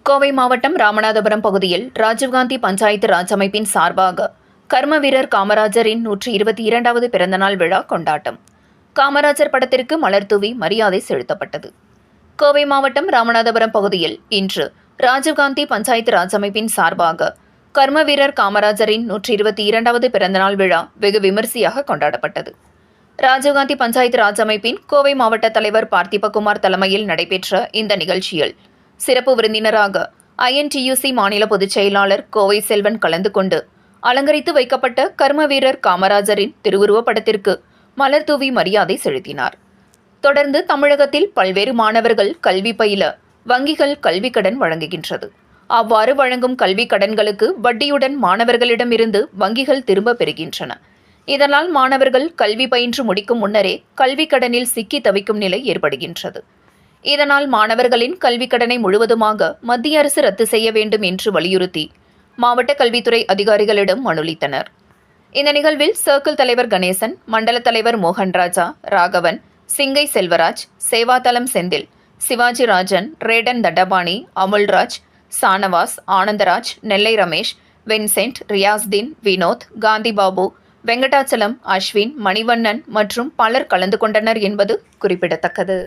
கோவை மாவட்டம் ராமநாதபுரம் பகுதியில் ராஜீவ்காந்தி பஞ்சாயத்து ராஜ் அமைப்பின் சார்பாக கர்ம வீரர் காமராஜரின் 122வது பிறந்தநாள் விழா கொண்டாட்டம். காமராஜர் படத்திற்கு மலர் தூவி மரியாதை செலுத்தப்பட்டது. கோவை மாவட்டம் ராமநாதபுரம் பகுதியில் இன்று ராஜீவ்காந்தி பஞ்சாயத்து ராஜ் அமைப்பின் சார்பாக கர்ம வீரர் காமராஜரின் 122வது பிறந்தநாள் விழா வெகு விமரிசையாக கொண்டாடப்பட்டது. ராஜீவ்காந்தி பஞ்சாயத்து ராஜ் அமைப்பின் கோவை மாவட்ட தலைவர் பார்த்திபகுமார் தலைமையில் நடைபெற்ற இந்த நிகழ்ச்சியில் சிறப்பு விருந்தினராக INTUC மாநில பொதுச் செயலாளர் கோவை செல்வன் கலந்து கொண்டு அலங்கரித்து வைக்கப்பட்ட கர்ம வீரர் காமராஜரின் திருவுருவப் படத்திற்கு மலர் தூவி மரியாதை செலுத்தினார். தொடர்ந்து தமிழகத்தில் பல்வேறு மாணவர்கள் கல்வி பயில வங்கிகள் கல்விக் கடன் வழங்குகின்றது. அவ்வாறு வழங்கும் கல்விக் கடன்களுக்கு வட்டியுடன் மாணவர்களிடமிருந்து வங்கிகள் திரும்ப பெறுகின்றன. இதனால் மாணவர்கள் கல்வி பயின்று முடிக்கும் முன்னரே கல்விக் கடனில் சிக்கி தவிக்கும் நிலை ஏற்படுகின்றது. இதனால் மாணவர்களின் கல்விக் கடனை முழுவதுமாக மத்திய அரசு ரத்து செய்ய வேண்டும் என்று வலியுறுத்தி மாவட்ட கல்வித்துறை அதிகாரிகளிடம் மனுளித்தனர். இந்த நிகழ்வில் சர்க்கிள் தலைவர் கணேசன், மண்டல தலைவர் மோகன்ராஜா, ராகவன், சிங்கை செல்வராஜ், சேவாதலம் செந்தில், சிவாஜி ராஜன், ரேடன் தண்டபாணி, அமுல்ராஜ், சானவாஸ், ஆனந்தராஜ், நெல்லை ரமேஷ், வின்சென்ட், ரியாஸ்தீன், வினோத், காந்திபாபு, வெங்கடாச்சலம், அஸ்வின், மணிவண்ணன் மற்றும் பலர் கலந்து கொண்டனர் என்பது குறிப்பிடத்தக்கது.